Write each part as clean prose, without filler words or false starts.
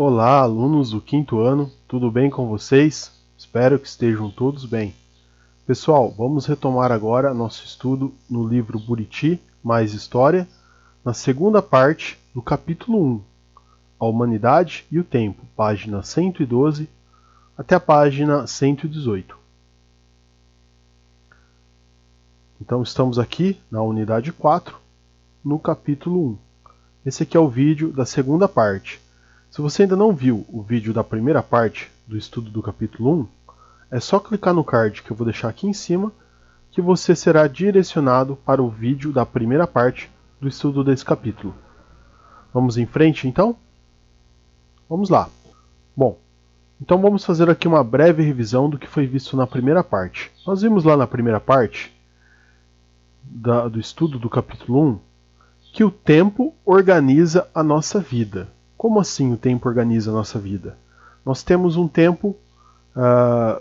Olá, alunos do quinto ano, tudo bem com vocês? Espero que estejam todos bem. Pessoal, vamos retomar agora nosso estudo no livro Buriti mais História, na segunda parte do capítulo 1, A Humanidade e o Tempo, página 112 até a página 118. Então estamos aqui na unidade 4, no capítulo 1. Esse aqui é o vídeo da segunda parte. Se você ainda não viu o vídeo da primeira parte do estudo do capítulo 1, é só clicar no card que eu vou deixar aqui em cima, que você será direcionado para o vídeo da primeira parte do estudo desse capítulo. Vamos em frente, então? Vamos lá. Bom, então vamos fazer aqui uma breve revisão do que foi visto na primeira parte. Nós vimos lá na primeira parte do estudo do capítulo 1 que o tempo organiza a nossa vida. Como assim o tempo organiza a nossa vida? Nós temos um tempo,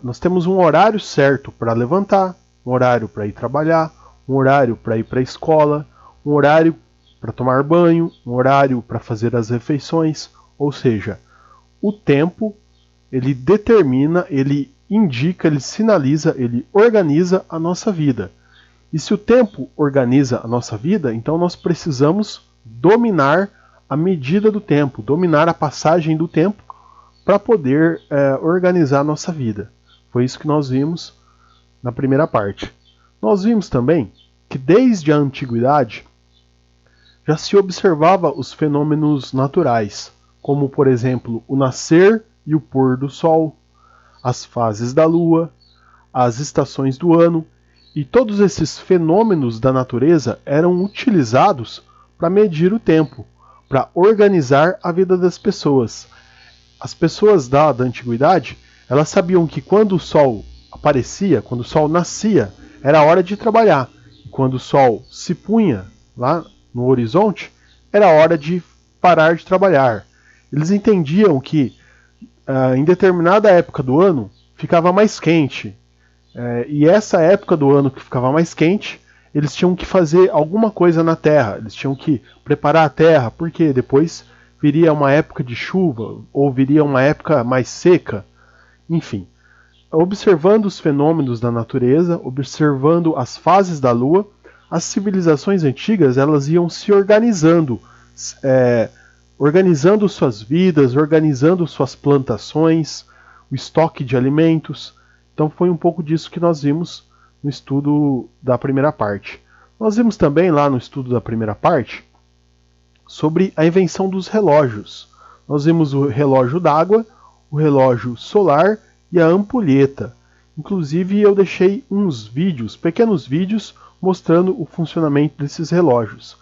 nós temos um horário certo para levantar, um horário para ir trabalhar, um horário para ir para a escola, um horário para tomar banho, um horário para fazer as refeições. Ou seja, o tempo, ele determina, ele indica, ele sinaliza, ele organiza a nossa vida. E se o tempo organiza a nossa vida, então nós precisamos dominar a medida do tempo, dominar a passagem do tempo para poder organizar a nossa vida. Foi isso que nós vimos na primeira parte. Nós vimos também que desde a antiguidade já se observava os fenômenos naturais, como por exemplo o nascer e o pôr do sol, as fases da lua, as estações do ano, e todos esses fenômenos da natureza eram utilizados para medir o tempo, para organizar a vida das pessoas. As pessoas da antiguidade, elas sabiam que quando o sol aparecia, quando o sol nascia, era hora de trabalhar. E quando o sol se punha lá no horizonte, era hora de parar de trabalhar. Eles entendiam que em determinada época do ano ficava mais quente. E essa época do ano que ficava mais quente, eles tinham que fazer alguma coisa na terra, eles tinham que preparar a terra, porque depois viria uma época de chuva, ou viria uma época mais seca. Enfim, observando os fenômenos da natureza, observando as fases da lua, as civilizações antigas elas iam se organizando, organizando suas vidas, organizando suas plantações, o estoque de alimentos. Então foi um pouco disso que nós vimos no estudo da primeira parte. Nós vimos também lá no estudo da primeira parte sobre a invenção dos relógios. Nós vimos o relógio d'água, o relógio solar e a ampulheta. Inclusive eu deixei uns vídeos, pequenos vídeos, mostrando o funcionamento desses relógios.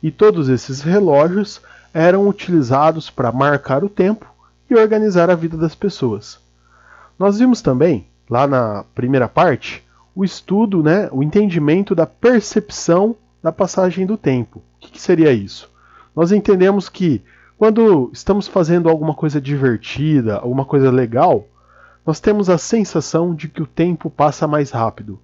E todos esses relógios eram utilizados para marcar o tempo e organizar a vida das pessoas. Nós vimos também, lá na primeira parte, o estudo, o entendimento da percepção da passagem do tempo. O que seria isso? Nós entendemos que quando estamos fazendo alguma coisa divertida, alguma coisa legal, nós temos a sensação de que o tempo passa mais rápido.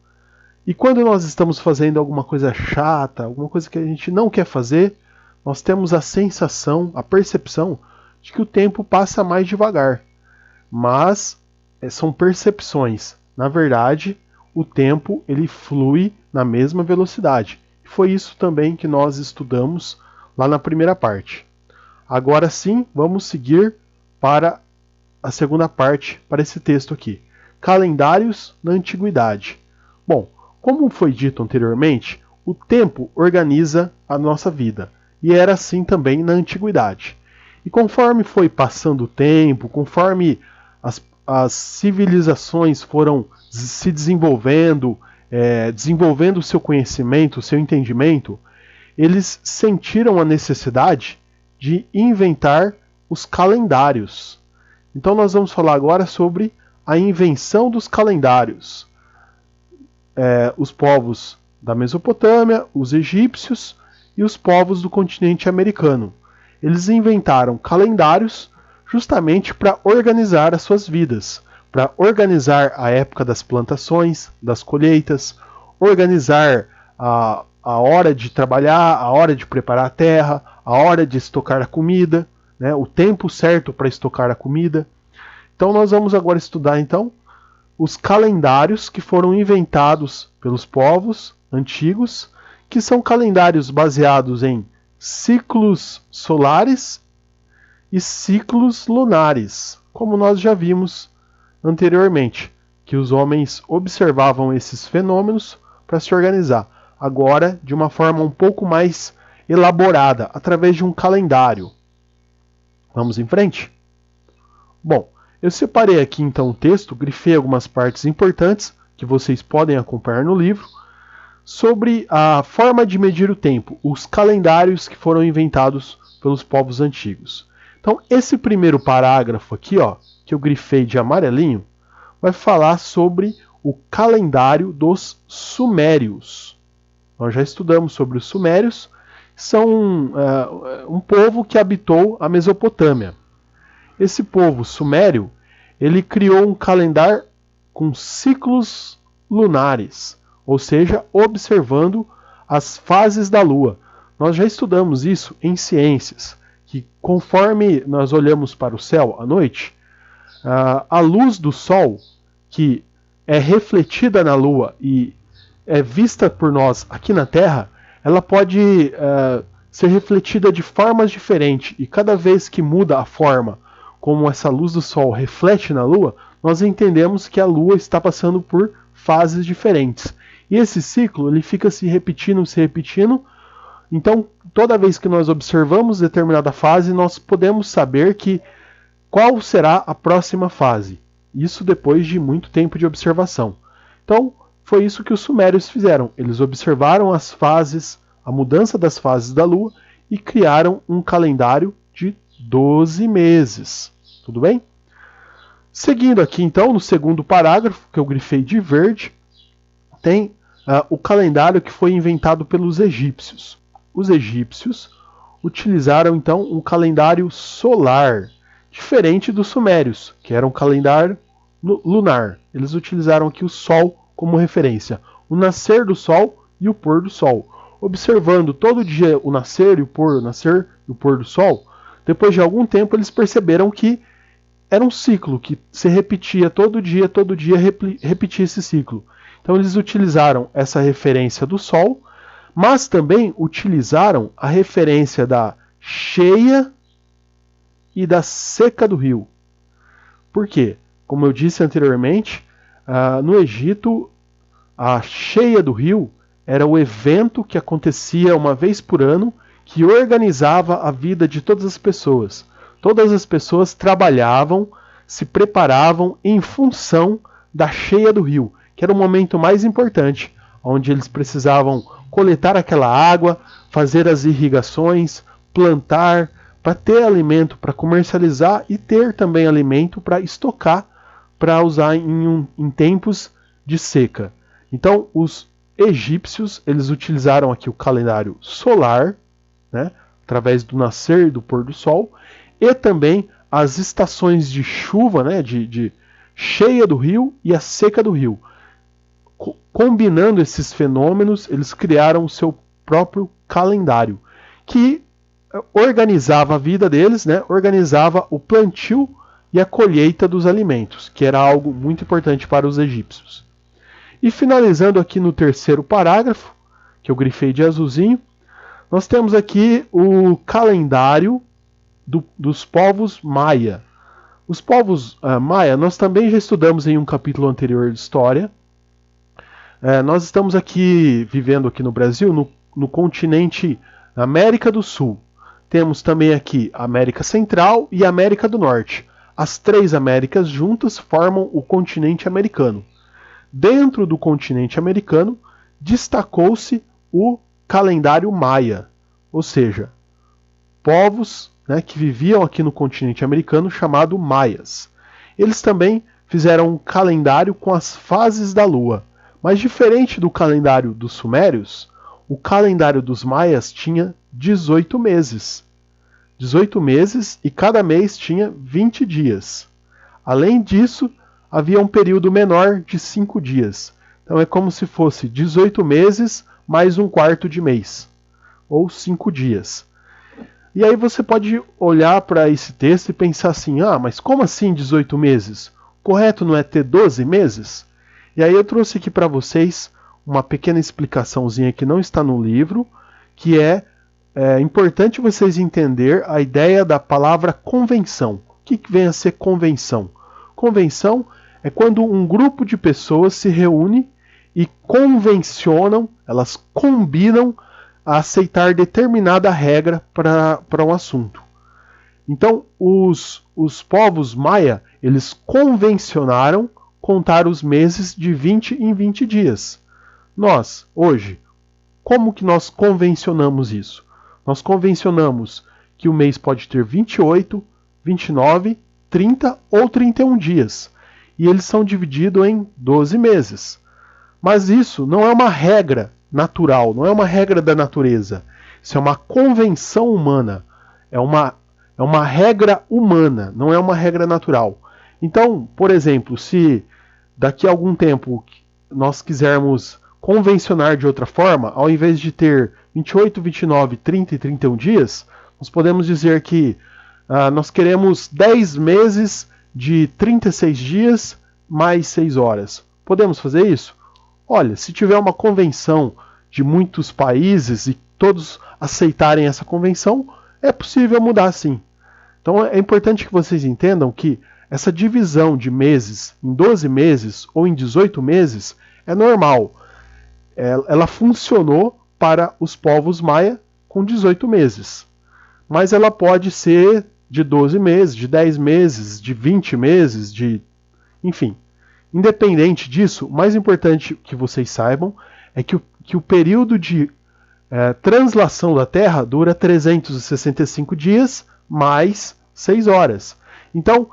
E quando nós estamos fazendo alguma coisa chata, alguma coisa que a gente não quer fazer, nós temos a sensação, a percepção de que o tempo passa mais devagar. Mas são percepções. Na verdade, o tempo ele flui na mesma velocidade. Foi isso também que nós estudamos lá na primeira parte. Agora sim, vamos seguir para a segunda parte, para esse texto aqui. Calendários na Antiguidade. Bom, como foi dito anteriormente, o tempo organiza a nossa vida. E era assim também na Antiguidade. E conforme foi passando o tempo, conforme as civilizações foram se desenvolvendo, desenvolvendo o seu conhecimento, o seu entendimento, eles sentiram a necessidade de inventar os calendários. Então nós vamos falar agora sobre a invenção dos calendários. Os povos da Mesopotâmia, os egípcios e os povos do continente americano. Eles inventaram calendários justamente para organizar as suas vidas, para organizar a época das plantações, das colheitas, organizar a hora de trabalhar, a hora de preparar a terra, a hora de estocar a comida. né, o tempo certo para estocar a comida. Então nós vamos agora estudar então os calendários que foram inventados pelos povos antigos, que são calendários baseados em ciclos solares e ciclos lunares, como nós já vimos anteriormente, que os homens observavam esses fenômenos para se organizar. Agora, de uma forma um pouco mais elaborada, através de um calendário. Vamos em frente? Bom, eu separei aqui então o texto, grifei algumas partes importantes que vocês podem acompanhar no livro, sobre a forma de medir o tempo, os calendários que foram inventados pelos povos antigos. Então, esse primeiro parágrafo aqui, ó, que eu grifei de amarelinho, vai falar sobre o calendário dos sumérios. Nós já estudamos sobre os sumérios, são um povo que habitou a Mesopotâmia. Esse povo sumério, ele criou um calendário com ciclos lunares, ou seja, observando as fases da Lua. Nós já estudamos isso em ciências, que conforme nós olhamos para o céu à noite, a luz do Sol, que é refletida na Lua e é vista por nós aqui na Terra, ela pode ser refletida de formas diferentes, e cada vez que muda a forma como essa luz do Sol reflete na Lua, nós entendemos que a Lua está passando por fases diferentes. E esse ciclo ele fica se repetindo. Então, toda vez que nós observamos determinada fase, nós podemos saber qual será a próxima fase. Isso depois de muito tempo de observação. Então, foi isso que os sumérios fizeram. Eles observaram as fases, a mudança das fases da Lua e criaram um calendário de 12 meses. Tudo bem? Seguindo aqui, então, no segundo parágrafo, que eu grifei de verde, tem o calendário que foi inventado pelos egípcios. Os egípcios utilizaram, então, um calendário solar, diferente dos sumérios, que era um calendário lunar. Eles utilizaram aqui o Sol como referência, o nascer do Sol e o pôr do Sol. Observando todo dia o nascer e o pôr do Sol, depois de algum tempo eles perceberam que era um ciclo que se repetia todo dia repetia esse ciclo. Então eles utilizaram essa referência do Sol, mas também utilizaram a referência da cheia e da seca do rio. Por quê? Como eu disse anteriormente, no Egito, a cheia do rio era o evento que acontecia uma vez por ano, que organizava a vida de todas as pessoas. Todas as pessoas trabalhavam, se preparavam em função da cheia do rio, que era o momento mais importante, onde eles precisavam coletar aquela água, fazer as irrigações, plantar, para ter alimento para comercializar e ter também alimento para estocar, para usar em tempos de seca. Então, os egípcios eles utilizaram aqui o calendário solar, né, através do nascer e do pôr do sol, e também as estações de chuva, né, de cheia do rio e a seca do rio. Combinando esses fenômenos, eles criaram o seu próprio calendário, que organizava a vida deles, né, organizava o plantio e a colheita dos alimentos, que era algo muito importante para os egípcios. E finalizando aqui no terceiro parágrafo, que eu grifei de azulzinho, nós temos aqui o calendário dos povos maia. Os povos maia, nós também já estudamos em um capítulo anterior de história. Nós estamos aqui vivendo aqui no Brasil, no continente América do Sul. Temos também aqui a América Central e a América do Norte. As três Américas juntas formam o continente americano. Dentro do continente americano, destacou-se o calendário maia, ou seja, povos, né, que viviam aqui no continente americano chamado maias. Eles também fizeram um calendário com as fases da lua, mas diferente do calendário dos sumérios, o calendário dos maias tinha 18 meses. 18 meses e cada mês tinha 20 dias. Além disso, havia um período menor de 5 dias. Então é como se fosse 18 meses mais um quarto de mês, ou 5 dias. E aí você pode olhar para esse texto e pensar assim, mas como assim 18 meses? Correto não é ter 12 meses? E aí eu trouxe aqui para vocês uma pequena explicaçãozinha que não está no livro, que é importante vocês entender a ideia da palavra convenção. O que vem a ser convenção? Convenção é quando um grupo de pessoas se reúne e convencionam, elas combinam a aceitar determinada regra para um assunto. Então, os povos maia, eles convencionaram contar os meses de 20 em 20 dias. Nós, hoje, como que nós convencionamos isso? Nós convencionamos que o mês pode ter 28, 29, 30 ou 31 dias. E eles são divididos em 12 meses. Mas isso não é uma regra natural, não é uma regra da natureza. Isso é uma convenção humana. É uma regra humana, não é uma regra natural. Então, por exemplo, se daqui a algum tempo nós quisermos convencionar de outra forma, ao invés de ter 28, 29, 30 e 31 dias, nós podemos dizer que nós queremos 10 meses de 36 dias mais 6 horas. Podemos fazer isso? Olha, se tiver uma convenção de muitos países e todos aceitarem essa convenção, é possível mudar sim. Então é importante que vocês entendam que essa divisão de meses em 12 meses ou em 18 meses é normal. Ela funcionou para os povos maia com 18 meses. Mas ela pode ser de 12 meses, de 10 meses, de 20 meses, enfim. Independente disso, o mais importante que vocês saibam é que o período de translação da Terra dura 365 dias mais 6 horas. Então,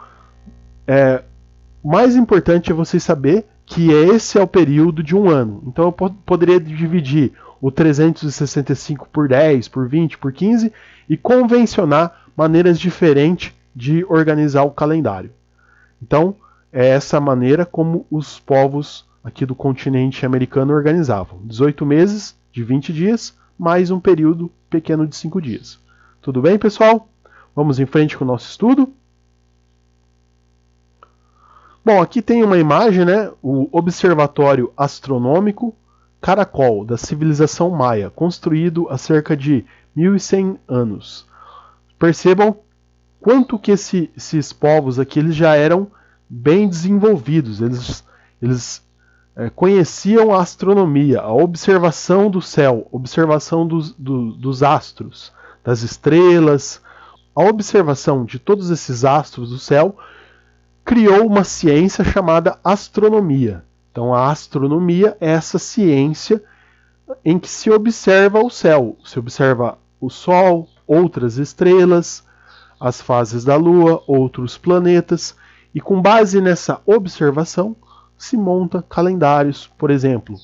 o mais importante é vocês saber que esse é o período de um ano. Então eu poderia dividir o 365 por 10, por 20, por 15 e convencionar maneiras diferentes de organizar o calendário. Então, é essa maneira como os povos aqui do continente americano organizavam. 18 meses de 20 dias, mais um período pequeno de 5 dias. Tudo bem, pessoal? Vamos em frente com o nosso estudo. Bom, aqui tem uma imagem, né? O Observatório Astronômico Caracol, da civilização maia, construído há cerca de 1100 anos. Percebam quanto que esses povos aqui eles já eram bem desenvolvidos. Eles conheciam a astronomia, a observação do céu, observação dos astros, das estrelas. A observação de todos esses astros do céu criou uma ciência chamada astronomia. Então a astronomia é essa ciência em que se observa o céu. Se observa o Sol, outras estrelas, as fases da Lua, outros planetas. E com base nessa observação se monta calendários, por exemplo.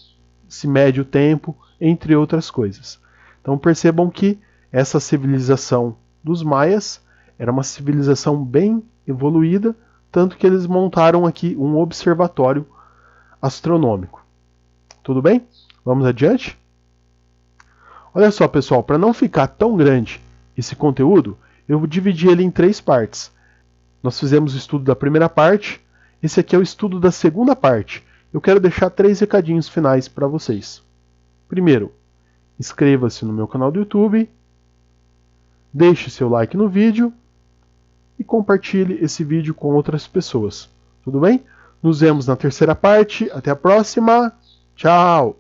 Se mede o tempo, entre outras coisas. Então percebam que essa civilização dos maias era uma civilização bem evoluída, tanto que eles montaram aqui um observatório astronômico. Tudo bem? Vamos adiante? Olha só, pessoal, para não ficar tão grande esse conteúdo, eu vou dividir ele em 3 partes. Nós fizemos o estudo da primeira parte, esse aqui é o estudo da segunda parte. Eu quero deixar 3 recadinhos finais para vocês. Primeiro, inscreva-se no meu canal do YouTube, deixe seu like no vídeo e compartilhe esse vídeo com outras pessoas. Tudo bem? Nos vemos na terceira parte. Até a próxima. Tchau!